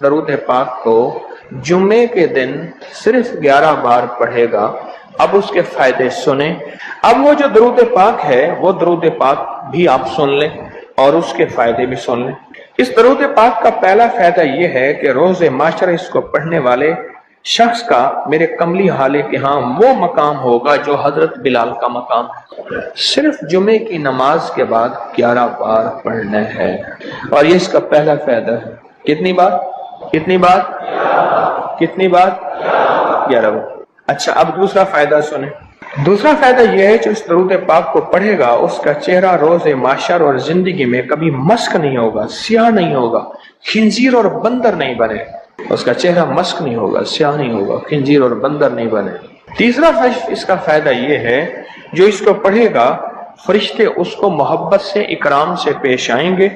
درود پاک کو جمعے کے دن صرف 11 بار پڑھے گا، اب اس کے فائدے سنیں۔ اب وہ جو درود پاک ہے وہ درود پاک بھی آپ سن لیں اور اس کے فائدے بھی سن لیں۔ اس درود پاک کا پہلا فائدہ یہ ہے کہ روز معاشر اس کو پڑھنے والے شخص کا میرے کملی حالے کے ہاں وہ مقام ہوگا جو حضرت بلال کا مقام ہے۔ صرف جمعے کی نماز کے بعد 11 بار پڑھنا ہے، اور یہ اس کا پہلا فائدہ ہے۔ کتنی بار؟ کتنی بار؟ کتنی بار؟ 11 بار۔ اچھا، اب دوسرا فائدہ سنیں۔ دوسرا فائدہ یہ ہے جو اس درود پاک کو پڑھے گا اس کا چہرہ روز معاشر اور زندگی میں کبھی مسک نہیں ہوگا، سیاہ نہیں ہوگا، خنزیر اور بندر نہیں بنے۔ اس کا چہرہ مسک نہیں ہوگا، سیاہ نہیں ہوگا، خنزیر اور بندر نہیں بنے۔ تیسرا اس کا فائدہ یہ ہے جو اس کو پڑھے گا فرشتے اس کو محبت سے اکرام سے پیش آئیں گے،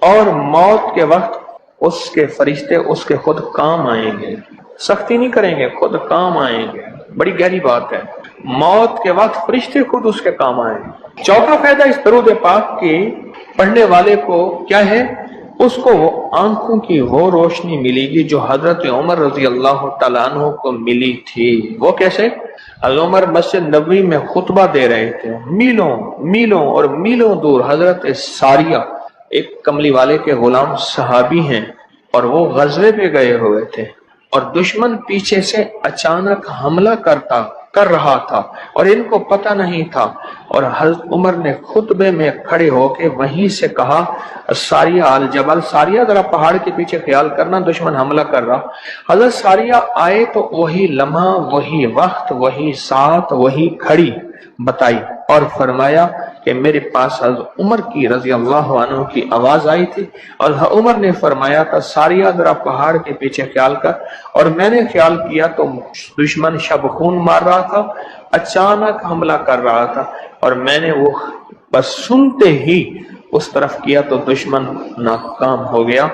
اور موت کے وقت اس کے فرشتے اس کے خود کام آئیں گے، سختی نہیں کریں گے، خود کام آئیں گے۔ بڑی گہری بات ہے، موت کے وقت فرشتے خود اس کے کام آئیں گے۔ چوتھا فائدہ اس درود پاک کی پڑھنے والے کو کیا ہے؟ اس کو وہ آنکھوں کی وہ روشنی ملے گی جو حضرت عمر رضی اللہ تعالیٰ عنہ کو ملی تھی۔ وہ کیسے؟ حضرت عمر مسجد نبوی میں خطبہ دے رہے تھے، میلوں میلوں اور میلوں دور حضرت ساریہ ایک کملی والے کے غلام صحابی ہیں، اور وہ غزوے پہ گئے ہوئے تھے، اور دشمن پیچھے سے اچانک حملہ کر رہا تھا اور ان کو پتہ نہیں تھا، اور حضرت عمر نے خطبے میں کھڑے ہو کے وہیں سے کہا ساریہ الجبل، ساریہ ذرا پہاڑ کے پیچھے خیال کرنا، دشمن حملہ کر رہا۔ حضرت ساریہ آئے تو وہی لمحہ، وہی وقت، وہی ساتھ، وہی کھڑی بتائی، اور فرمایا کہ میرے پاس حضرت عمر کی رضی اللہ عنہ کی آواز آئی تھی، اور عمر نے فرمایا تھا ساریہ ذرا پہاڑ کے پیچھے خیال کر، اور میں نے خیال کیا تو دشمن شب خون مار رہا تھا، اچانک حملہ کر رہا تھا، اور میں نے وہ بس سنتے ہی اس طرف کیا تو دشمن ناکام ہو گیا۔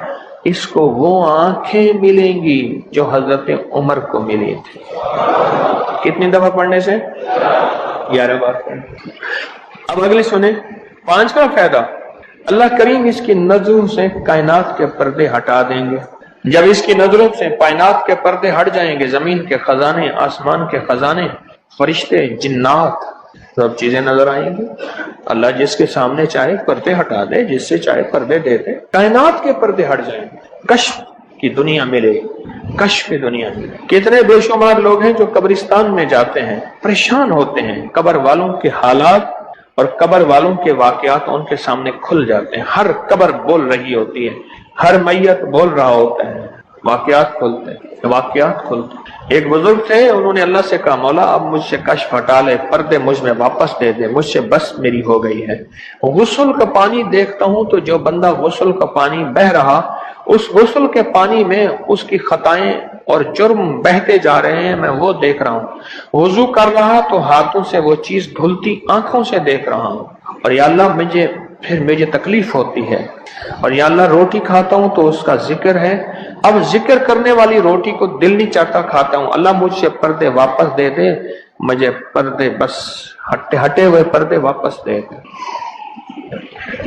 اس کو وہ آنکھیں ملیں گی جو حضرت عمر کو ملی تھی۔ کتنی دفعہ پڑھنے سے؟ 11 بار پڑھنے۔ اب اگلے سنیں، 5واں فائدہ، اللہ کریم اس کی نظروں سے کائنات کے پردے ہٹا دیں گے۔ جب اس کی نظروں سے کائنات کے پردے ہٹ جائیں گے، زمین کے خزانے، آسمان کے خزانے، فرشتے، جنات، سب چیزیں نظر آئیں گی۔ اللہ جس کے سامنے چاہے پردے ہٹا دے، جس سے چاہے پردے دے دے، کائنات کے پردے ہٹ جائیں گے، کشف کی دنیا ملے گی، کشف کی دنیا ملے۔ کتنے بے شمار لوگ ہیں جو قبرستان میں جاتے ہیں، پریشان ہوتے ہیں، قبر والوں کے حالات اور قبر والوں کے واقعات ان کے سامنے کھل جاتے ہیں۔ ہر قبر بول رہی ہوتی ہے، ہر میت بول رہا ہوتا ہے، واقعات کھلتے ہیں، واقعات کھلتے ہیں۔ ایک بزرگ تھے، انہوں نے اللہ سے کہا مولا اب مجھ سے کشف ہٹا لے، پردے مجھ میں واپس دے دے، مجھ سے بس میری ہو گئی ہے۔ غسل کا پانی دیکھتا ہوں تو جو بندہ غسل کا پانی بہ رہا، اس غسل کے پانی میں اس کی خطائیں اور جرم بہتے جا رہے ہیں، میں وہ دیکھ رہا ہوں۔ وضو کر رہا تو ہاتھوں سے وہ چیز دھلتی آنکھوں سے دیکھ رہا ہوں، اور یا اللہ مجھے تکلیف ہوتی ہے، اور یا اللہ روٹی کھاتا ہوں تو اس کا ذکر ہے، اب ذکر کرنے والی روٹی کو دل نہیں چاہتا کھاتا ہوں، اللہ مجھ سے پردے واپس دے دے، مجھے پردے بس ہٹے ہوئے پردے واپس دے دے۔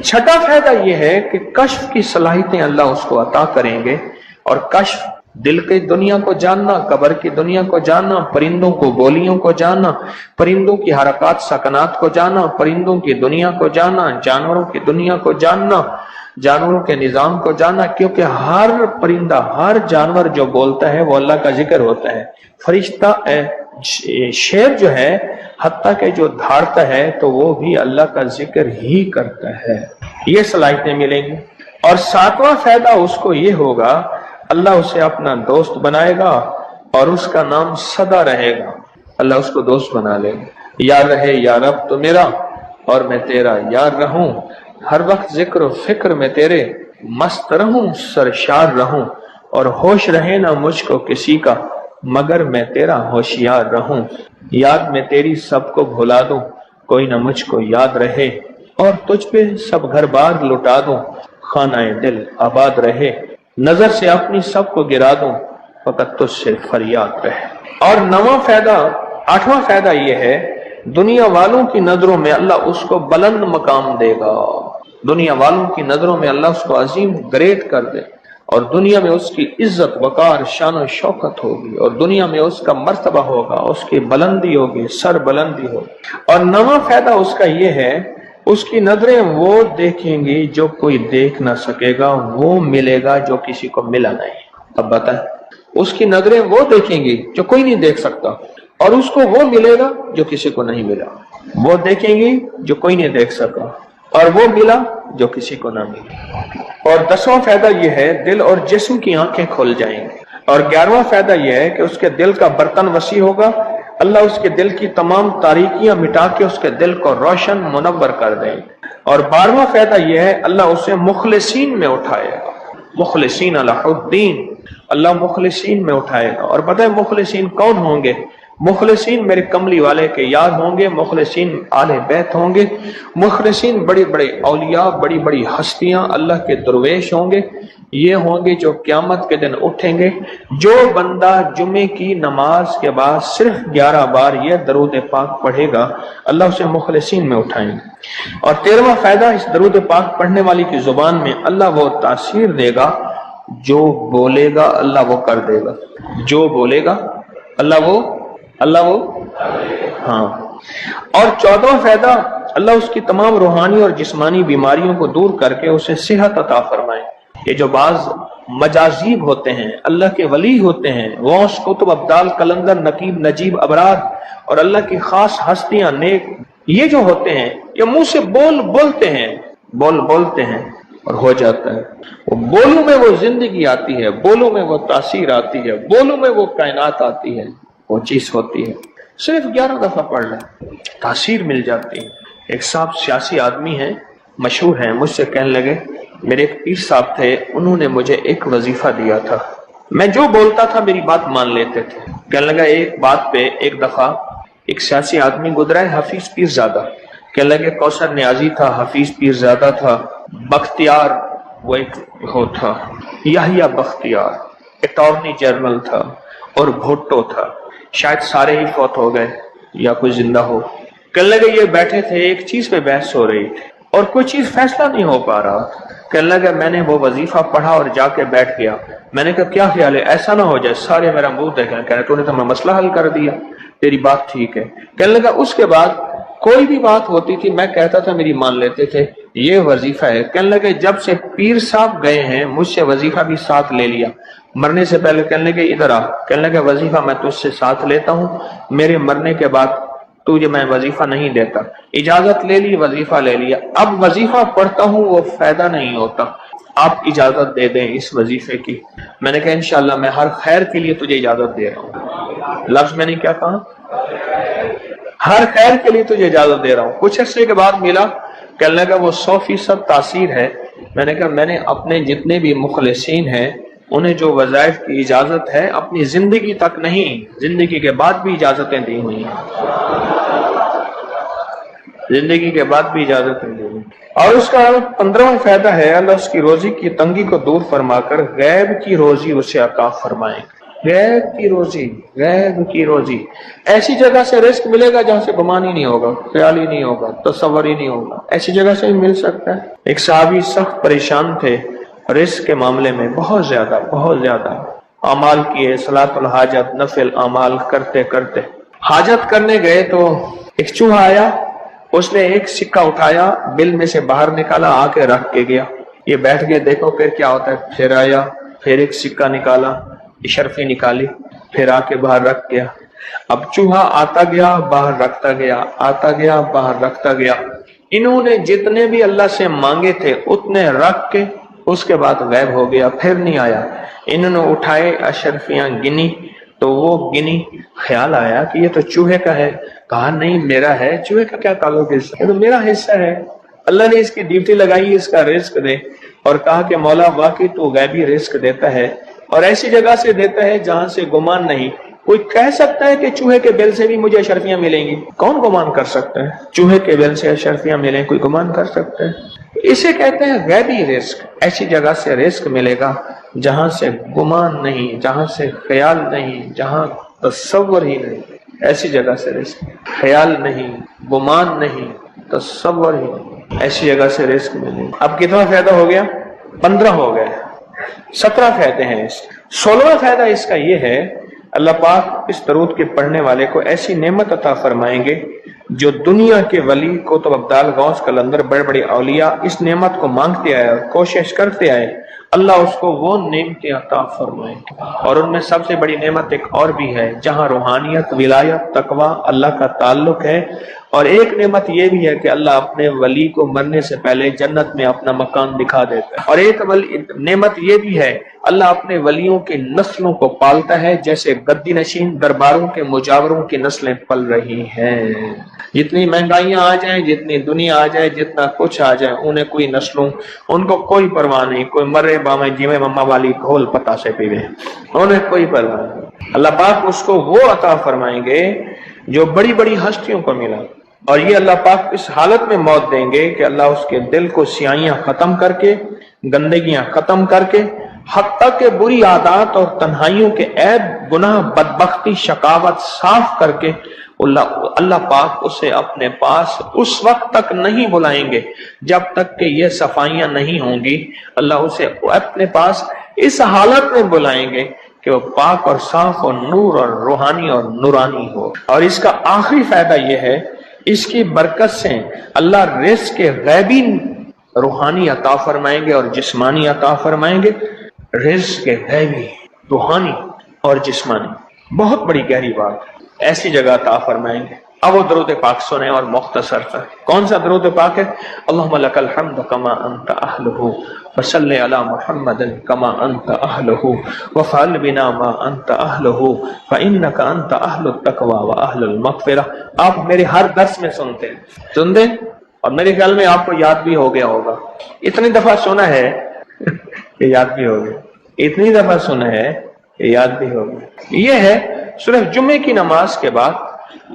چھٹا فائدہ یہ ہے کہ کشف کی صلاحیتیں اللہ اس کو عطا کریں گے، اور کشف دل کی دنیا کو جاننا، قبر کی دنیا کو جاننا، پرندوں کو بولیوں کو جاننا، پرندوں کی حرکات سکنات کو جاننا، پرندوں کی دنیا کو جاننا، جانوروں کی دنیا کو جاننا، جانوروں کے نظام کو جاننا، کیونکہ ہر پرندہ، ہر جانور جو بولتا ہے وہ اللہ کا ذکر ہوتا ہے۔ فرشتہ شیر جو ہے حتیٰ کہ جو دھاڑتا ہے تو وہ بھی اللہ کا ذکر ہی کرتا ہے۔ یہ صلاحیتیں ملیں گی۔ اور 7واں فائدہ اس کو یہ ہوگا، اللہ اسے اپنا دوست بنائے گا اور اس کا نام سدا رہے گا، اللہ اس کو دوست بنا لے گا۔ یار رہے یا رب تو میرا اور میں تیرا یار رہوں، ہر وقت ذکر و فکر میں تیرے مست رہوں، سرشار رہوں، اور ہوش رہے نہ مجھ کو کسی کا مگر میں تیرا ہوشیار رہوں۔ یاد میں تیری سب کو بھلا دوں، کوئی نہ مجھ کو یاد رہے، اور تجھ پہ سب گھر بار لٹا دوں، خانہ دل آباد رہے، نظر سے اپنی سب کو گرا دوں، فقط تجھ سے فریاد رہے۔ اور 8واں فائدہ یہ ہے، دنیا والوں کی نظروں میں اللہ اس کو بلند مقام دے گا، دنیا والوں کی نظروں میں اللہ اس کو عظیم گریٹ کر دے۔ اور دنیا میں اس کی عزت وقار شان و شوکت ہوگی، اور دنیا میں اس کا مرتبہ ہوگا، اس کی بلندی ہوگی، سر بلندی ہوگی۔ اور نواں فائدہ اس کا یہ ہے، اس کی نظریں وہ دیکھیں گی جو کوئی دیکھ نہ سکے گا، وہ ملے گا جو کسی کو ملا نہیں۔ اب بتائیں، اس کی نظریں وہ دیکھیں گی جو کوئی نہیں دیکھ سکتا، اور اس کو وہ ملے گا جو کسی کو نہیں ملا۔ وہ دیکھیں گی جو کوئی نہیں دیکھ سکا، اور وہ ملا جو کسی کو نہ ملا۔ اور 10واں فائدہ یہ ہے، دل اور جسم کی آنکھیں کھل جائیں گی۔ اور 11واں فائدہ یہ ہے کہ اس کے دل کا برتن وسیع ہوگا، اللہ اس کے دل کی تمام تاریکیاں مٹا کے اس کے دل کو روشن منور کر دیں گے۔ اور 12واں فائدہ یہ ہے، اللہ اسے مخلصین میں اٹھائے گا، مخلصین علیہ الدین، اللہ مخلصین میں اٹھائے گا۔ اور پتہ ہے مخلصین کون ہوں گے؟ مخلصین میرے کملی والے کے یار ہوں گے، مخلصین آل بیت ہوں گے، مخلصین بڑی بڑی اولیاء، بڑی بڑی ہستیاں، اللہ کے درویش ہوں گے۔ یہ ہوں گے جو قیامت کے دن اٹھیں گے۔ جو بندہ جمعے کی نماز کے بعد صرف 11 بار یہ درود پاک پڑھے گا، اللہ اسے مخلصین میں اٹھائیں گے۔ اور 13واں فائدہ، اس درود پاک پڑھنے والی کی زبان میں اللہ وہ تاثیر دے گا، جو بولے گا اللہ وہ کر دے گا، جو بولے گا اللہ وہ ہاں۔ اور 14واں فائدہ، اللہ اس کی تمام روحانی اور جسمانی بیماریوں کو دور کر کے اسے صحت عطا فرمائے۔ یہ جو بعض مجاذیب ہوتے ہیں، اللہ کے ولی ہوتے ہیں، غوث، قطب، ابدال، قلندر، نقیب، نجیب، ابرار، اور اللہ کی خاص ہستیاں، نیک، یہ جو ہوتے ہیں یہ منہ سے بولتے ہیں اور ہو جاتا ہے۔ وہ بولوں میں وہ زندگی آتی ہے، بولوں میں وہ تاثیر آتی ہے، بولوں میں وہ کائنات آتی ہے، وہ چیز ہوتی ہے۔ صرف 11 دفعہ پڑھ لیں، تاثیر مل جاتی ہے۔ ایک صاحب سیاسی آدمی ہیں، مشہور ہیں، مجھ سے کہنے لگے، میرے ایک پیر صاحب تھے، انہوں نے مجھے ایک وظیفہ دیا تھا، میں جو بولتا تھا میری بات مان لیتے تھے۔ کہنے لگا ایک بات پہ ایک دفعہ ایک سیاسی آدمی گزرا ہے، حفیظ پیر زادہ، کہنے لگے کوثر نیازی تھا، حفیظ پیر زادہ تھا، بختیار وہ ایک وہ تھا، یحییٰ بختیار اٹارنی جنرل تھا، اور بھٹو تھا، شاید سارے ہی فوت ہو گئے یا کوئی زندہ ہو۔ کہنے لگے یہ بیٹھے تھے، ایک چیز پہ بحث ہو رہی تھی اور کوئی چیز فیصلہ نہیں ہو پا رہا۔ کہنے لگا میں نے وہ وظیفہ پڑھا اور جا کے بیٹھ گیا۔ میں نے کہا کیا خیال ہے، ایسا نہ ہو جائے سارے میرا منہ دیکھیں، کہہ رہے تو نے تو میں مسئلہ حل کر دیا، تیری بات ٹھیک ہے۔ کہنے لگا اس کے بعد کوئی بھی بات ہوتی تھی میں کہتا تھا میری مان لیتے تھے، یہ وظیفہ ہے۔ کہنے لگے جب سے پیر صاحب گئے ہیں مجھ سے وظیفہ بھی ساتھ لے لیا، مرنے سے پہلے کہنے لگے ادھر آ، کہنے لگے وظیفہ میں تجھ سے ساتھ لیتا ہوں، میرے مرنے کے بعد تجھے میں وظیفہ نہیں دیتا۔ اجازت لے لی، وظیفہ لے لیا، اب وظیفہ پڑھتا ہوں وہ فائدہ نہیں ہوتا، آپ اجازت دے دیں اس وظیفے کی۔ میں نے کہا انشاءاللہ میں ہر خیر کے لیے تجھے اجازت دے رہا ہوں۔ لفظ میں نے کیا کہا؟ ہر خیر کے لیے تجھے اجازت دے رہا ہوں۔ کچھ عرصے کے بعد ملا، کہنے لگا وہ 100% تاثیر ہے۔ میں نے کہا میں نے اپنے جتنے بھی مخلصین ہیں انہیں جو وظائف کی اجازت ہے اپنی زندگی تک نہیں، زندگی کے بعد بھی اجازتیں دی ہوئی ہیں، زندگی کے بعد بھی اجازتیں دی ہوئی۔ اور اس کا 15واں فائدہ ہے، اللہ اس کی روزی کی تنگی کو دور فرما کر غیب کی روزی اسے عطا فرمائیں گے۔ غیب کی روزی، غیب کی روزی، ایسی جگہ سے رزق ملے گا جہاں سے گمان ہی نہیں ہوگا، خیال ہی نہیں ہوگا، تصور ہی نہیں ہوگا، ایسی جگہ سے مل سکتا ہے۔ ایک صحابی سخت پریشان تھے رزق کے معاملے میں، بہت زیادہ اعمال کیے، صلاۃ الحاجت، نفل اعمال کرتے کرتے حاجت کرنے گئے تو ایک چوہا آیا، اس نے ایک سکہ اٹھایا، بل میں سے باہر نکالا، آ کے رکھ کے گیا۔ یہ بیٹھ گئے دیکھو پھر کیا ہوتا ہے، پھر آیا، پھر ایک سکہ نکالا، اشرفی نکالی، پھر آ کے باہر رکھ گیا۔ اب چوہا آتا گیا باہر رکھتا گیا، آتا گیا باہر رکھتا گیا۔ انہوں نے جتنے بھی اللہ سے مانگے تھے اتنے رکھ کے اس کے بعد غائب ہو گیا، پھر نہیں آیا۔ انہوں نے اٹھائے اشرفیاں گنی تو وہ گنی، خیال آیا کہ یہ تو چوہے کا ہے، کہا نہیں میرا ہے، چوہے کا کیا تعلق ہے، یہ تو میرا حصہ ہے۔ اللہ نے اس کی ڈیوٹی لگائی اس کا رزق دے، اور کہا کہ مولا واقعی تو غیبی رزق دیتا ہے، اور ایسی جگہ سے دیتا ہے جہاں سے گمان نہیں۔ کوئی کہہ سکتا ہے کہ چوہے کے بل سے بھی مجھے اشرفیاں ملیں گی؟ کون گمان کر سکتا ہے چوہے کے بل سے اشرفیاں ملیں؟ کوئی گمان کر سکتا ہے؟ اسے کہتے ہیں غیبی رزق۔ ایسی جگہ سے رزق ملے گا جہاں سے گمان نہیں، جہاں سے خیال نہیں، جہاں تصور ہی نہیں، ایسی جگہ سے رزق، خیال نہیں، گمان نہیں، تصور ہی نہیں، ایسی جگہ سے رزق ملے گا۔ اب کتنا فائدہ ہو گیا؟ 15 ہو گئے۔ 17 فائدے ہیں اس 16واں فائدہ اس کا یہ ہے، اللہ پاک اس درود کے پڑھنے والے کو ایسی نعمت عطا فرمائیں گے جو دنیا کے ولی کتب ابدال غوث قلندر بڑے بڑے اولیاء اس نعمت کو مانگتے آئے اور کوشش کرتے آئے، اللہ اس کو وہ نعمتیں عطا فرمائے گے۔ اور ان میں سب سے بڑی نعمت ایک اور بھی ہے، جہاں روحانیت، ولایت، تقوی، اللہ کا تعلق ہے، اور ایک نعمت یہ بھی ہے کہ اللہ اپنے ولی کو مرنے سے پہلے جنت میں اپنا مکان دکھا دیتا ہے، اور ایک نعمت یہ بھی ہے، اللہ اپنے ولیوں کی نسلوں کو پالتا ہے جیسے گدی نشین درباروں کے مجاوروں کی نسلیں پل رہی ہیں۔ جتنی مہنگائیاں آ جائیں، جتنی دنیا آ جائے، جتنا کچھ آ جائے، انہیں کوئی نسلوں، ان کو کوئی پرواہ نہیں، کوئی مرے بامے جیوے مما والی گھول پتا سے پیوے، انہیں کوئی پرواہ نہیں۔ اللہ پاک اس کو وہ عطا فرمائیں گے جو بڑی بڑی ہستیوں کو ملا، اور یہ اللہ پاک اس حالت میں موت دیں گے کہ اللہ اس کے دل کو سیاہیاں ختم کر کے، گندگیاں ختم کر کے، حتیٰ کہ بری عادات اور تنہائیوں کے عیب، گناہ، بدبختی، شقاوت صاف کر کے اللہ پاک اسے اپنے پاس اس وقت تک نہیں بلائیں گے جب تک کہ یہ صفائیاں نہیں ہوں گی۔ اللہ اسے اپنے پاس اس حالت میں بلائیں گے کہ وہ پاک اور صاف اور نور اور روحانی اور نورانی ہو۔ اور اس کا آخری فائدہ یہ ہے، اس کی برکت سے اللہ رزق کے غیبی روحانی عطا فرمائیں گے اور جسمانی عطا فرمائیں گے۔ رزق کے غیبی، روحانی اور جسمانی، بہت بڑی گہری بات، ایسی جگہ عطا فرمائیں گے۔ اب وہ درود پاک سنیں اور مختصر تھا۔ کون سا درود پاک ہے؟ اللہم لک الحمد کما انت اہلہ وصلی علی محمد کما انت اہلہ وفعل بنا ما انت اہلہ فانک انت اہل التقوی واہل المغفرہ۔ آپ میرے ہر درس میں سنتے اور میرے خیال میں آپ کو یاد بھی ہو گیا ہوگا، اتنی دفعہ سنا ہے کہ یاد بھی ہو گیا، اتنی دفعہ سنا ہے کہ یاد بھی ہو گیا۔ یہ ہے صرف جمعے کی نماز کے بعد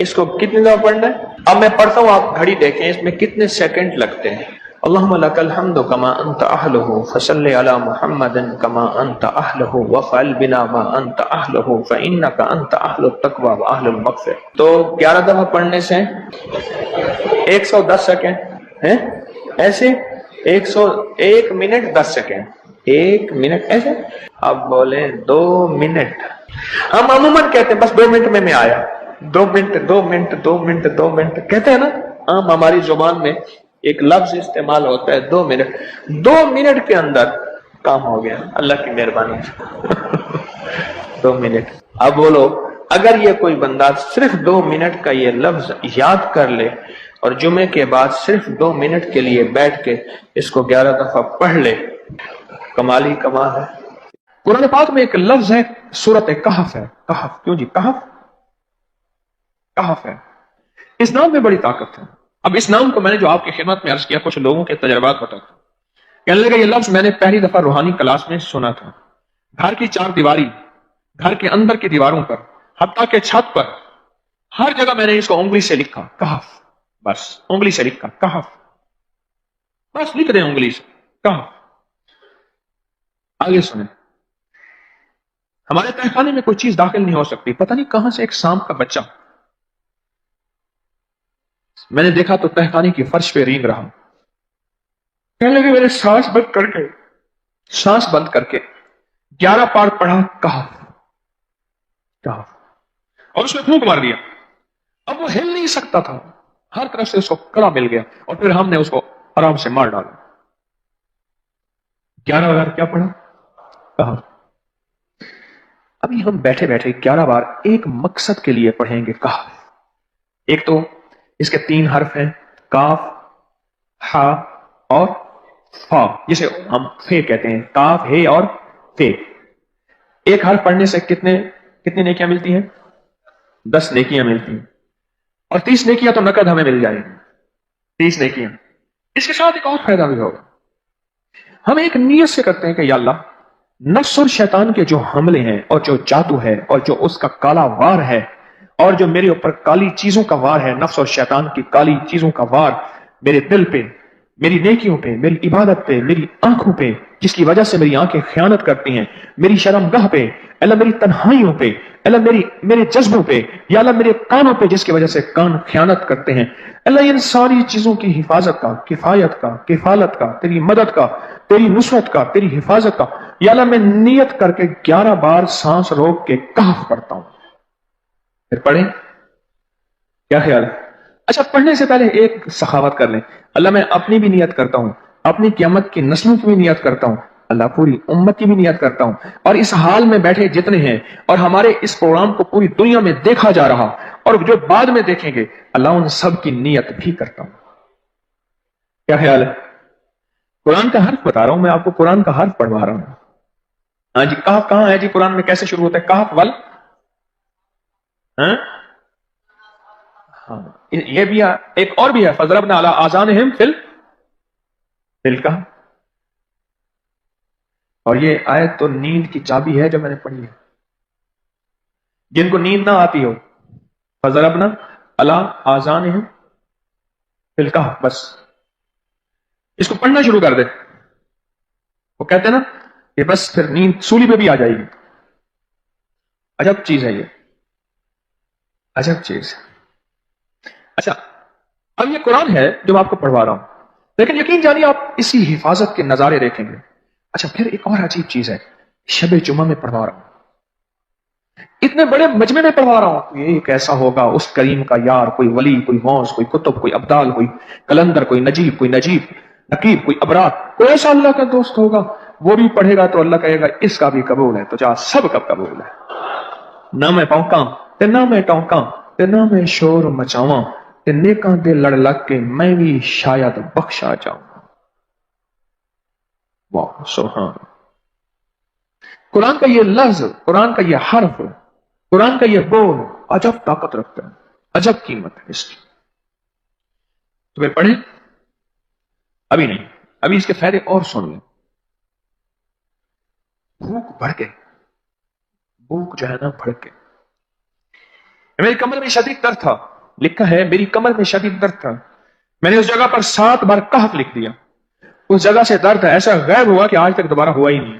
اس کو کتنی دفعہ پڑھنا ہے؟ اب میں پڑھتا ہوں، آپ گھڑی دیکھیں اس میں کتنے سیکنڈ لگتے ہیں۔ اللہم لک الحمد کما انت اہلہ فصلی علی محمد کما انت اہلہ وفعل بنا ما انت اہلہ فانک انت اہل التقوی واہل المغفرہ۔ تو 11 دفعہ پڑھنے سے 110 سیکنڈ ہیں، ایسے 101 منٹ 10 سیکنڈ، 1 منٹ ایسے۔ اب بولیں 2 منٹ، ہم عموماً کہتے ہیں بس 2 منٹ میں آیا، 2 منٹ 2 منٹ 2 منٹ 2 منٹ کہتے ہیں نا، عام ہماری زبان میں ایک لفظ استعمال ہوتا ہے 2 منٹ۔ 2 منٹ کے اندر کام ہو گیا اللہ کی مہربانی سے۔ 2 منٹ۔ اب بولو، اگر یہ کوئی بندہ صرف 2 منٹ کا یہ لفظ یاد کر لے اور جمعے کے بعد صرف 2 منٹ کے لیے بیٹھ کے اس کو 11 دفعہ پڑھ لے، کمال ہی کمال ہے۔ قرآن پاک میں ایک لفظ ہے، سورۃ کہف ہے۔ کہف، کیوں جی کہف؟ کہف ہے، اس نام میں بڑی طاقت ہے۔ اب اس نام کو میں نے جو آپ کی خدمت میں عرض کیا، کچھ لوگوں کے تجربات بتاتا ہوں۔ کہنے لگا یہ لفظ میں نے پہلی دفعہ روحانی کلاس میں سنا تھا، گھر کی 4 دیواری، گھر کے اندر کی دیواروں پر، حتیٰ کہ چھت پر، ہر جگہ میں نے اس کو انگلی سے لکھا، کہف، بس انگلی سے لکھا کہف، بس لکھ دیں انگلی سے کہف۔ آگے سنیں، ہمارے تہخانے میں کوئی چیز داخل نہیں ہو سکتی، پتہ نہیں کہاں سے ایک سانپ کا بچہ میں نے دیکھا تو تہخانے کی فرش پہ رینگ رہا۔ کہنے لگے میرے سانس بند کر کے 11 بار پڑھا کہف کہف، اور اس میں پھونک مار دیا۔ اب وہ ہل نہیں سکتا تھا، ہر طرف سے اس کو کڑا مل گیا، اور پھر ہم نے اس کو آرام سے مار ڈالا۔ 11 بار کیا پڑھا؟ کہف۔ ابھی ہم بیٹھے بیٹھے 11 بار ایک مقصد کے لیے پڑھیں گے کہف۔ ایک تو اس کے 3 حرف ہیں، کاف، ہا اور فا، جسے ہم فے کہتے ہیں، کاف، ہے اور فے۔ ایک حرف پڑھنے سے کتنی نیکیاں ملتی ہیں؟ 10 نیکیاں ملتی ہیں، اور 30 نیکیاں تو نقد ہمیں مل جائیں گی، 30 نیکیاں۔ اس کے ساتھ ایک اور فائدہ بھی ہوگا، ہم ایک نیت سے کرتے ہیں کہ یا اللہ، نفس اور شیطان کے جو حملے ہیں اور جو جادو ہے اور جو اس کا کالا وار ہے اور جو میرے اوپر کالی چیزوں کا وار ہے، نفس اور شیطان کی کالی چیزوں کا وار میرے دل پہ، میری نیکیوں پہ، میری عبادت پہ، میری آنکھوں پہ، جس کی وجہ سے میری آنکھیں خیانت کرتی ہیں، میری شرمگاہ پہ، اللہ میری تنہائیوں پہ، اللہ میرے جذبوں پہ، یا اللہ میرے کانوں پہ جس کی وجہ سے کان خیانت کرتے ہیں، اللہ ان ساری چیزوں کی حفاظت کا، کفایت کا، کفالت کا، تیری مدد کا، تیری نصرت کا، تیری حفاظت کا، یا اللہ میں نیت کر کے 11 بار سانس روک کے کہف پڑھتا ہوں. پھر پڑھیں. کیا خیال ہے؟ اچھا پڑھنے سے پہلے ایک سخاوت کر لیں. اللہ میں اپنی بھی نیت کرتا ہوں، اپنی قیامت کی نسلوں کی بھی نیت کرتا ہوں، اللہ پوری امت کی بھی نیت کرتا ہوں، اور اس حال میں بیٹھے جتنے ہیں اور ہمارے اس پروگرام کو پوری دنیا میں دیکھا جا رہا اور جو بعد میں دیکھیں گے، اللہ ان سب کی نیت بھی کرتا ہوں. کیا خیال ہے؟ قرآن کا حرف بتا رہا ہوں میں آپ کو، قرآن کا حرف پڑھوا رہا ہوں. ہاں جی، کہف کہاں ہے جی قرآن میں؟ کیسے شروع ہوتا ہے کہف؟ ول ہاں ہاں، یہ بھی ہے. ایک اور بھی ہے، فضربنا علی آذانہم فی الکہف. اور یہ آیت تو نیند کی چابی ہے جو میں نے پڑھی ہے. جن کو نیند نہ آتی ہو، فضربنا علی آذانہم فی الکہف، بس اس کو پڑھنا شروع کر دے. وہ کہتے ہیں نا کہ بس پھر نیند سولی پہ بھی آ جائے گی. عجب چیز ہے یہ، عجب چیز. اچھا اب یہ قرآن ہے جو میں آپ کو پڑھوا رہا ہوں، لیکن یقین جانیے آپ اسی حفاظت کے نظارے دیکھیں گے. اچھا پھر ایک اور عجیب چیز ہے، شب جمعہ میں پڑھوا رہا ہوں، اتنے بڑے مجمع میں پڑھوا رہا ہوں. یہ کیسا ہوگا اس کریم کا یار، کوئی ولی، کوئی غوث، کوئی قطب، کوئی ابدال، کوئی کلندر، کوئی نجیب، کوئی نجیب نقیب، کوئی ابرار، کوئی ایسا اللہ کا دوست ہوگا، وہ بھی پڑھے گا تو اللہ کہے گا اس کا بھی قبول ہے. تو جا سب کا قبول ہے. نہ میں پونکاں تے نہ میں ٹونکاں تے نہ میں شور مچاواں تے نیکاں دے لڑ لگ کے میں بھی شاید بخشا جاؤں. واہ سبحان. قرآن کا یہ لفظ، قرآن کا یہ حرف، قرآن کا یہ بول عجب طاقت رکھتا ہے، عجب قیمت ہے اس کی. تو پھر پڑھیں. ابھی نہیں، ابھی اس کے فائدے اور سن لیں. بھوک بڑھ کے، بھوک جو ہے نا بڑھ کے، میری کمر میں شدید درد تھا، لکھا ہے میری کمر میں شدید درد تھا. میں نے اس جگہ پر 7 بار کہف لکھ دیا. اس جگہ سے درد ایسا غائب ہوا کہ آج تک دوبارہ ہوا ہی نہیں.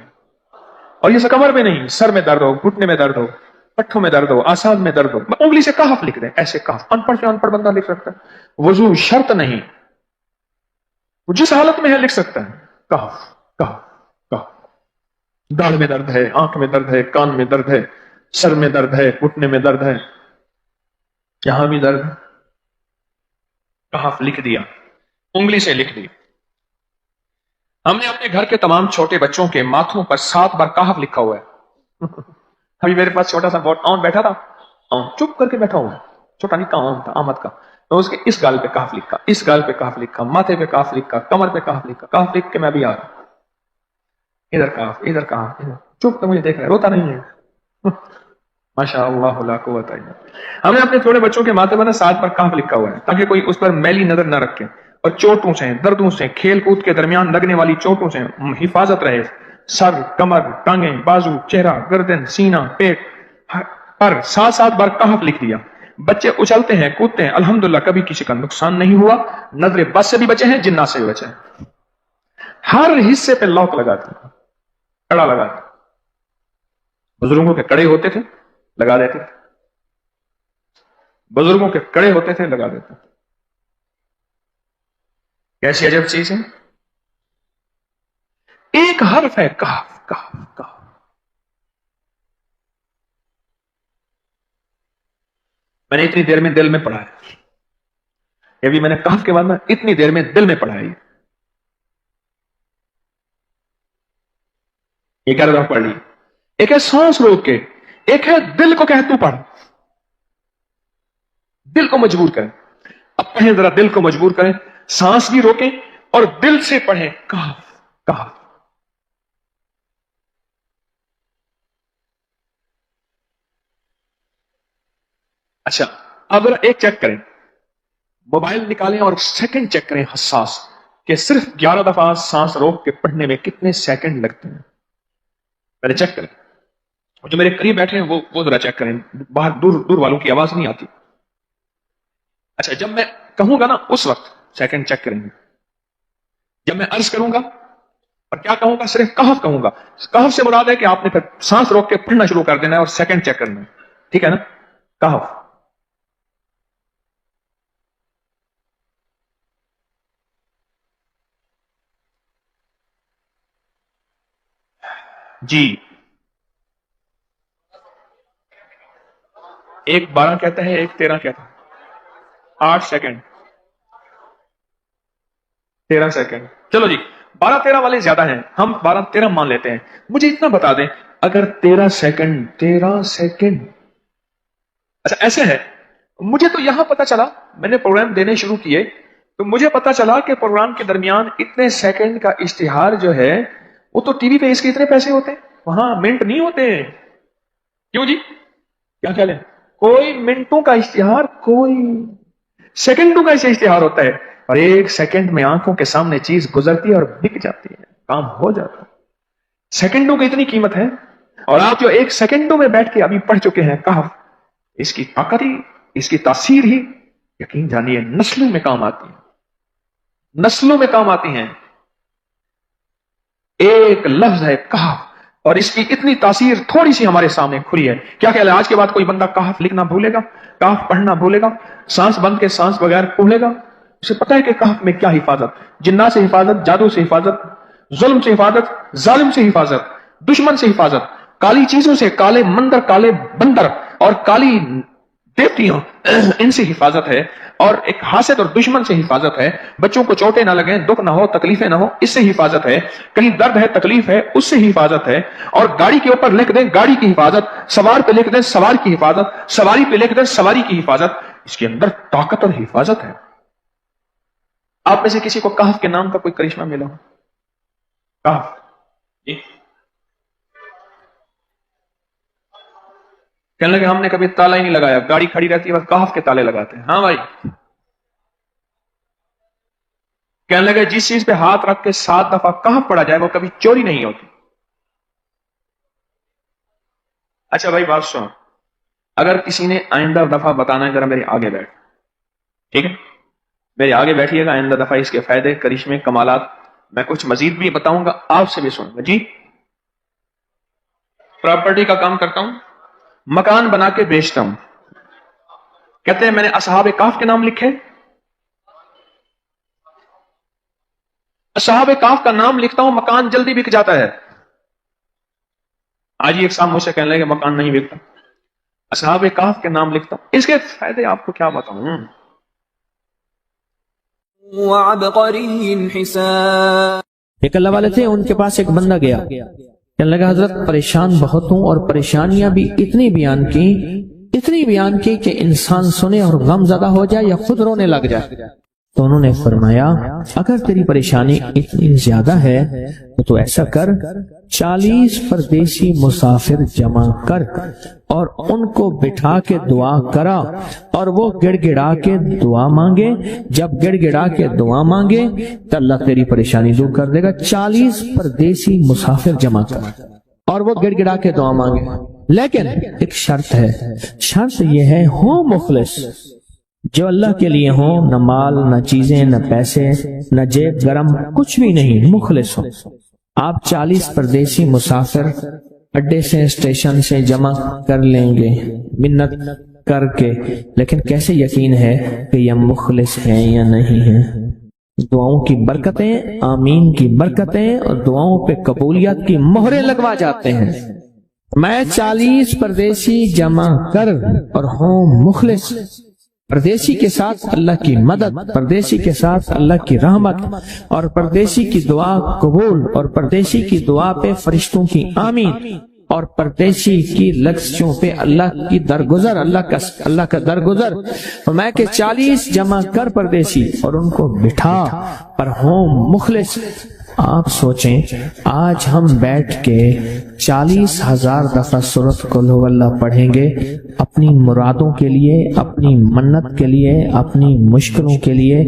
اور یہ کمر میں نہیں، سر میں درد ہو، گھٹنے میں درد ہو، پٹھوں میں درد ہو، آسان میں درد ہو، انگلی سے کہف لکھ دیں. ایسے کہف ان پڑھ سے ان پڑھ بندہ لکھ سکتا ہے. وضو شرط نہیں، وہ جس حالت میں ہے لکھ سکتا ہے. کہف کہف کہف. داڑھ میں درد ہے، آنکھ میں درد ہے، کان میں درد ہے، سر میں درد ہے، گھٹنے میں درد ہے، یہاں بھی درد. کہف لکھ دیا، انگلی سے لکھ دی. ہم نے اپنے گھر کے تمام چھوٹے بچوں کے ماتھوں پر 7 بار کہف لکھا ہوا ہے. ابھی میرے پاس چھوٹا سا بہت آن بیٹھا تھا، چپ کر کے بیٹھا ہوا ہے، چھوٹا نہیں کا آن تھا، آمد کا. تو اس کے اس گال پہ کہف لکھا، اس گال پہ کہف لکھا، ماتھے پہ کہف لکھا، کمر پہ کہف لکھا. کہف لکھ کے میں بھی آ رہا ہوں، ادھر کہف ادھر کہف ادھر. چپ تو مجھے دیکھ رہا ہے، روتا نہیں ہے. ماشاء اللہ لا قوت الا باللہ. ہم نے اپنے چھوٹے بچوں کے ماتھے پر 7 بار کہف لکھا ہوا ہے تاکہ کوئی اس پر میلی نظر نہ رکھے اور چوٹوں سے، دردوں سے، کھیل کود کے درمیان لگنے والی چوٹوں سے حفاظت رہے. سر، کمر، ٹانگیں، بازو، چہرہ، گردن، سینہ، پیٹ پر 7 بار کہف لکھ دیا. بچے اچھلتے ہیں، کودتے ہیں، الحمدللہ کبھی کسی کا نقصان نہیں ہوا. نظر بس سے بھی بچے ہیں، جنات سے بھی بچے ہیں. ہر حصے پہ لاک لگاتے ہیں، کڑا لگاتے. بزرگوں کے کڑے ہوتے تھے لگا دیتے تھے، بزرگوں کے کڑے ہوتے تھے لگا دیتے تھے. کیسی عجب چیز ہے. ایک حرف ہے کہف کہف کہف. میں نے اتنی دیر میں دل میں پڑھا ہے، یہ بھی میں نے کہف کے بعد میں اتنی دیر میں دل میں پڑھا ہے. یہ کیا رہا پڑھ لی. ایک ہے سانس روک کے، ایک ہے دل کو کہ تو پڑھ، دل کو مجبور کریں. اب پڑھیں ذرا، دل کو مجبور کریں، سانس بھی روکیں اور دل سے پڑھیں کہف کہف. اچھا اب ذرا ایک چیک کریں، موبائل نکالیں اور سیکنڈ چیک کریں حساس، کہ صرف 11 دفعہ سانس روک کے پڑھنے میں کتنے سیکنڈ لگتے ہیں. پہلے چیک کریں. جو میرے قریب بیٹھے ہیں وہ ذرا چیک کریں، باہر دور دور والوں کی آواز نہیں آتی. اچھا جب میں کہوں گا نا اس وقت سیکنڈ چیک کریں گے. جب میں عرض کروں گا اور کیا کہوں گا، صرف کہف کہوں گا. کہف سے مراد ہے کہ آپ نے پھر سانس روک کے پڑھنا شروع کر دینا ہے اور سیکنڈ چیک کرنا ہے. ٹھیک ہے نا؟ کہف. جی ایک 12 کہتا ہے، ایک 13 کہتا ہے، 8 سیکنڈ 13 سیکنڈ. چلو جی 12-13 والے زیادہ ہیں، ہم 12-13 مان لیتے ہیں. مجھے اتنا بتا دیں، اگر 13 سیکنڈ اچھا ایسے ہے، مجھے تو یہاں پتا چلا، میں نے پروگرام دینے شروع کیے تو مجھے پتا چلا کہ پروگرام کے درمیان اتنے سیکنڈ کا اشتہار جو ہے وہ تو ٹی وی پہ اس کے اتنے پیسے ہوتے ہیں، وہاں منٹ نہیں ہوتے ہیں. کیوں جی؟ کیا خیال ہے؟ کوئی منٹوں کا اشتہار، کوئی سیکنڈوں کا اشتہار ہوتا ہے، اور ایک سیکنڈ میں آنکھوں کے سامنے چیز گزرتی ہے اور بک جاتی ہے، کام ہو جاتا ہے. سیکنڈوں کی اتنی قیمت ہے. اور آپ جو ایک سیکنڈوں میں بیٹھ کے ابھی پڑھ چکے ہیں کہف، اس کی طاقت ہی، اس کی تاثیر ہی یقین جانیے نسلوں میں کام آتی ہے، نسلوں میں کام آتی ہیں. ایک لفظ ہے کہف، اور اس کی اتنی تاثیر تھوڑی سی ہمارے سامنے کھلی ہے. کیا خیال ہے آج کے بعد کوئی بندہ کہف لکھنا بھولے گا، کہف پڑھنا بھولے گا، سانس بند کے سانس بغیر بھولے گا؟ اسے پتہ ہے کہ کہف میں کیا حفاظت، جنات سے حفاظت، جادو سے حفاظت، ظلم سے حفاظت، ظالم سے حفاظت، دشمن سے حفاظت، کالی چیزوں سے، کالے مندر، کالے بندر اور کالی دیوتیوں، ان سے حفاظت ہے، اور ایک حاسد اور دشمن سے حفاظت ہے. بچوں کو چوٹیں نہ لگیں، دکھ نہ ہو، تکلیفیں نہ ہو، اس سے حفاظت ہے. کہیں درد ہے، تکلیف ہے، اس سے حفاظت ہے. اور گاڑی کے اوپر لکھ دیں گاڑی کی حفاظت، سوار پہ لکھ دیں سوار کی حفاظت، سواری پہ لکھ دیں سواری کی حفاظت. اس کے اندر طاقت اور حفاظت ہے. آپ میں سے کسی کو کہف کے نام کا کوئی کرشمہ ملا ہو؟ کہف جی کہنے لگے ہم نے کبھی تالا ہی نہیں لگایا، گاڑی کھڑی رہتی ہے بس کہف کے تالے لگاتے ہیں. ہاں بھائی. کہنے لگے جس چیز پہ ہاتھ رکھ کے 7 دفعہ کہف پڑا جائے وہ کبھی چوری نہیں ہوتی. اچھا بھائی بات سنو، اگر کسی نے آئندہ دفعہ بتانا ہے ذرا میرے آگے بیٹھ، ٹھیک ہے؟ میرے آگے بیٹھیے گا، آئندہ دفعہ اس کے فائدے، کرشمے، کمالات میں کچھ مزید بھی بتاؤں گا، آپ سے بھی سنوں گا. جی پراپرٹی کا کام کرتا ہوں، مکان بنا کے بیچتا ہوں. کہتے ہیں میں نے اصحاب کہف کے نام لکھے، اصحاب کہف کا نام لکھتا ہوں، مکان جلدی بک جاتا ہے. آج ہی ایک صاحب مجھ سے کہنے لگے مکان نہیں بکتا، اصحاب کہف کے نام لکھتا ہوں. اس کے فائدے آپ کو کیا بتاؤں. ایک اللہ والے تھے، ان کے پاس ایک بندہ گیا، کہنے لگا حضرت پریشان بہت ہوں، اور پریشانیاں بھی اتنی بیان کی کہ انسان سنے اور غم زدہ ہو جائے یا خود رونے لگ جائے. تو انہوں نے فرمایا اگر تیری پریشانی اتنی زیادہ ہے تو ایسا کر، 40 پردیسی مسافر جمع کر اور ان کو بٹھا کے دعا کرا، اور وہ گڑ گڑا کے دعا مانگے. جب گڑ گڑا کے دعا مانگے تو اللہ تیری پریشانی دور کر دے گا. 40 پردیسی مسافر جمع کر اور وہ گڑ گڑا کے دعا مانگے. لیکن ایک شرط ہے، شرط یہ ہے ہو مخلص، جو اللہ کے لیے ہو، نہ مال، نہ چیزیں، نہ پیسے، نہ جیب گرم، کچھ بھی نہیں، مخلص ہو. آپ 40 پردیسی مسافر اڈے سے، اسٹیشن سے جمع کر لیں گے منت کر کے، لیکن کیسے یقین ہے کہ یہ مخلص ہیں یا نہیں ہیں؟ دعاؤں کی برکتیں، آمین کی برکتیں اور دعاؤں پہ قبولیت کی مہریں لگوا جاتے ہیں. میں 40 پردیسی جمع کر اور ہوں مخلص، پردیسی کے ساتھ اللہ کی مدد، پردیسی کے ساتھ اللہ کی رحمت، اور پردیسی کی دعا قبول، اور پردیسی کی دعا پہ فرشتوں کی آمین، اور پردیسی کی لفظوں پہ اللہ کی درگزر، اللہ کا درگزر. میں کہ 40 جمع کر پردیسی اور ان کو بٹھا پر ہوں مخلص. آپ سوچیں آج ہم بیٹھ کے 40,000 دفعہ سورۃ قل ہو اللہ پڑھیں گے اپنی مرادوں کے لیے، اپنی منت کے لیے، اپنی مشکلوں کے لیے،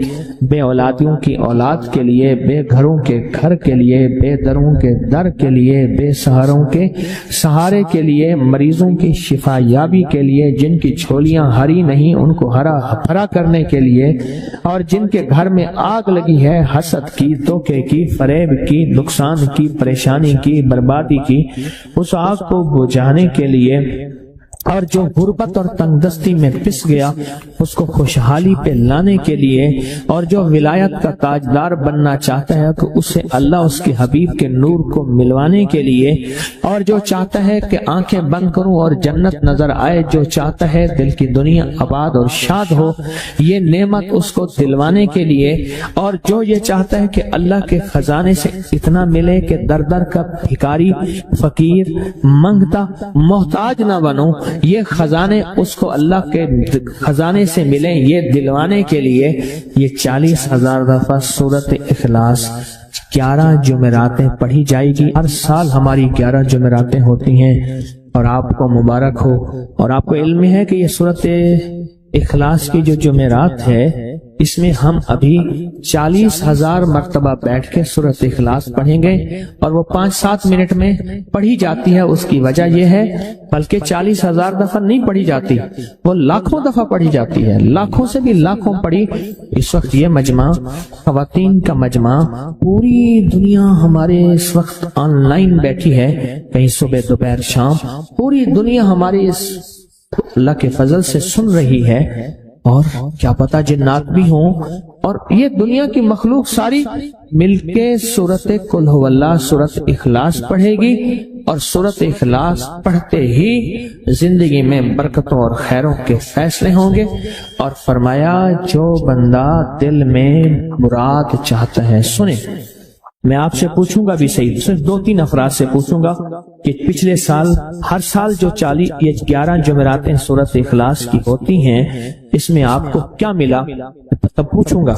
بے اولادیوں کی اولاد کے لیے، بے گھروں کے گھر کے لیے، بے دروں کے در کے لیے، بے سہاروں کے سہارے کے لیے، مریضوں کی شفا یابی کے لیے، جن کی جھولیاں ہری نہیں ان کو ہرا بھرا کرنے کے لیے، اور جن کے گھر میں آگ لگی ہے حسد کی، دھوکے کی، فریب کی، نقصان کی، پریشانی کی، بربادی کی، اس آگ کو بجھانے کے لیے اور جو غربت اور تنگدستی میں پس گیا اس کو خوشحالی پہ لانے کے لیے، اور جو ولایت کا تاجدار بننا چاہتا ہے کہ اسے اللہ اس کے حبیب کے نور کو ملوانے کے لیے، اور جو چاہتا ہے کہ آنکھیں بند کروں اور جنت نظر آئے، جو چاہتا ہے دل کی دنیا آباد اور شاد ہو، یہ نعمت اس کو دلوانے کے لیے، اور جو یہ چاہتا ہے کہ اللہ کے خزانے سے اتنا ملے کہ در در کا بھکاری، فقیر، منگتا، محتاج نہ بنو، یہ خزانے اس کو اللہ کے خزانے سے ملیں، یہ دلوانے کے لیے یہ 40,000 دفعہ سورۃ اخلاص 11 جمعراتیں پڑھی جائے گی۔ ہر سال ہماری 11 جمعراتیں ہوتی ہیں، اور آپ کو مبارک ہو۔ اور آپ کو علم ہے کہ یہ سورۃ اخلاص کی جو جمعرات ہے، اس میں ہم ابھی 40,000 مرتبہ بیٹھ کے سورۃ اخلاص پڑھیں گے، اور وہ 5-7 منٹ میں پڑھی جاتی ہے۔ اس کی وجہ یہ ہے، بلکہ 40,000 دفعہ نہیں پڑھی جاتی، وہ لاکھوں دفعہ پڑھی جاتی ہے، لاکھوں سے بھی لاکھوں پڑھی۔ اس وقت یہ مجمع، خواتین کا مجمع، پوری دنیا ہمارے اس وقت آن لائن بیٹھی ہے، کہیں صبح دوپہر شام، پوری دنیا ہمارے اس اللہ کے فضل سے سن رہی ہے، اور کیا پتا جنات بھی ہوں، اور یہ دنیا کی مخلوق ساری مل کے سورۃ قل ھو اللہ، سورۃ اخلاص پڑھے گی، اور سورۃ اخلاص پڑھتے ہی زندگی میں برکتوں اور خیروں کے فیصلے ہوں گے۔ اور فرمایا جو بندہ دل میں مراد چاہتا ہے، سنیں میں آپ سے پوچھوں گا بھی صحیح، صرف 2-3 افراد سے پوچھوں گا کہ پچھلے سال، ہر سال جو 11 جمعراتیں سورۃ اخلاص کی ہوتی ہیں، اس میں آپ کو کیا ملا، تب پوچھوں گا۔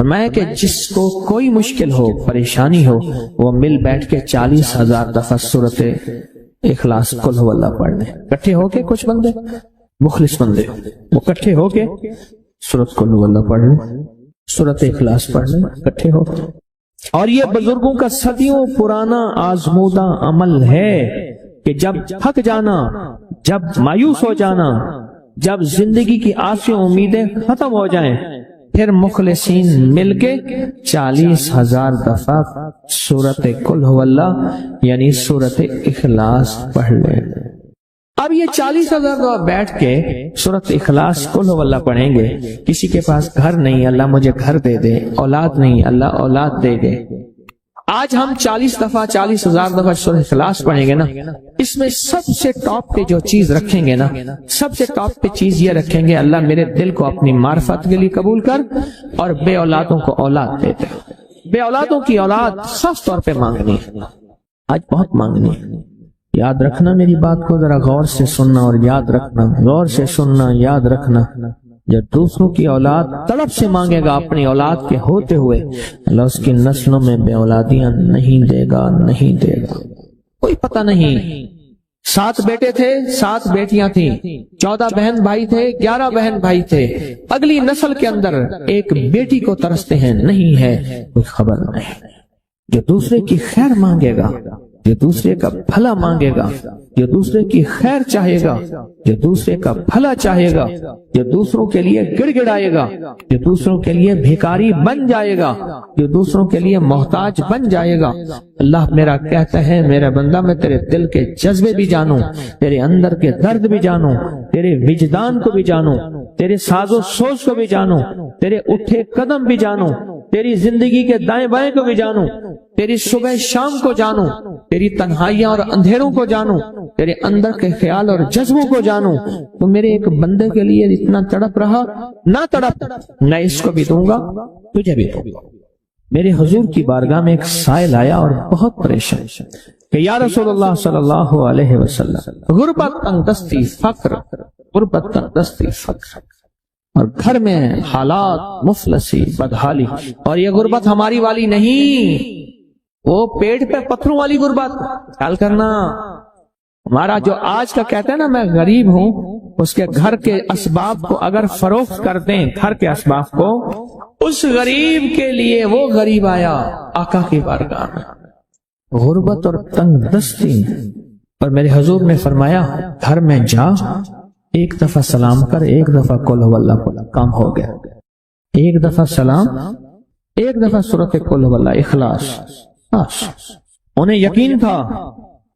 میں کہ جس کو کوئی مشکل ہو، پریشانی ہو، وہ مل بیٹھ کے 40,000 دفعہ سورۃ اخلاص قل ھو اللہ پڑھ لیں، اکٹھے ہو کے۔ کچھ بندے مخلص بندے وہ اکٹھے ہو کے سورۃ قل ھو اللہ پڑھ لیں، سورۃ اخلاص پڑھ لیں اکٹھے ہو۔ اور یہ بزرگوں کا صدیوں پرانا آزمودہ عمل ہے کہ جب تھک جانا، جب مایوس ہو جانا، جب زندگی کی آسیں امیدیں ختم ہو جائیں، پھر مخلصین مل کے 40,000 دفعہ سورۃ قل ھو اللہ یعنی سورۃ اخلاص پڑھ لیں۔ اب یہ 40,000 دفعہ بیٹھ کے سورۃ اخلاص قل ھو اللہ پڑھیں گے۔ کسی کے پاس گھر نہیں، اللہ مجھے گھر دے دے، اولاد نہیں، اللہ اولاد دے دے۔ آج ہم 40,000 دفعہ سورۃ اخلاص پڑھیں گے نا، اس میں سب سے ٹاپ پہ جو چیز رکھیں گے نا، سب سے ٹاپ پہ چیز یہ رکھیں گے، اللہ میرے دل کو اپنی معرفت کے لیے قبول کر، اور بے اولادوں کو اولاد دے دے۔ بے اولادوں کی اولاد خاص طور پہ مانگنی، آج بہت مانگنی۔ یاد رکھنا میری بات کو، ذرا غور سے سننا اور یاد رکھنا، غور سے سننا، یاد رکھنا۔ جب دوسروں کی اولاد تڑپ سے مانگے گا اپنی اولاد کے ہوتے ہوئے، اللہ اس کی نسلوں میں بے اولادیاں نہیں دے گا، نہیں دے گا۔ کوئی پتہ نہیں، 7 بیٹے تھے، 7 بیٹیاں تھیں، 14 بہن بھائی تھے، 11 بہن بھائی تھے، اگلی نسل کے اندر ایک بیٹی کو ترستے ہیں، نہیں ہے، کوئی خبر نہیں۔ جو دوسرے کی خیر مانگے گا، جو دوسرے کا بھلا مانگے گا، جو دوسرے کی خیر چاہے گا، جو دوسرے کا بھلا چاہے گا، جو دوسروں کے لیے گڑ گڑائے گا، جو دوسروں کے لیے بھیکاری بن جائے گا، جو دوسروں کے لیے محتاج بن جائے گا، اللہ میرا کہتا ہے میرا بندہ میں تیرے دل کے جذبے بھی جانوں، تیرے اندر کے درد بھی جانوں، تیرے وجدان کو بھی جانوں، تیرے ساز و سوز کو بھی جانوں، تیرے اٹھے قدم بھی جانوں، تیری زندگی کے دائیں بائیں کو بھی جانوں، تیری صبح شام کو جانوں، تیری تنہائیاں اور اندھیروں کو جانوں، تیرے اندر کے خیال اور جذبوں کو جانوں۔ تو میرے ایک بندے کے لیے اتنا تڑپ رہا، نہ تڑپ، میں اس کو بھی دوں گا، تجھے بھی دوں گا۔ میرے حضور کی بارگاہ میں ایک سائل آیا اور بہت پریشان کہ یا رسول اللہ صلی اللہ علیہ وسلم، غربت، تنگدستی، فقر، غربت، تنگدستی، فقر، اور گھر میں حالات مفلسی، بدحالی، اور یہ غربت ہماری والی نہیں، وہ پیٹ پہ پتھروں والی غربت۔ خیال کرنا، ہمارا جو آج کا کہتے ہیں نا میں غریب ہوں، اس کے گھر کے اسباب کو اگر فروخت کر دیں، گھر کے اسباب کو، اس غریب کے لیے وہ غریب آیا آقا کی بارگاہ میں، غربت اور تنگ دستی۔ اور میرے حضور نے فرمایا گھر میں جا، ایک دفعہ سلام کر، ایک دفعہ قل ھو اللہ پڑھ، کام ہو گیا۔ ایک دفعہ سلام، ایک دفعہ سورۃ قل ھو اللہ اخلاص۔ انہیں یقین تھا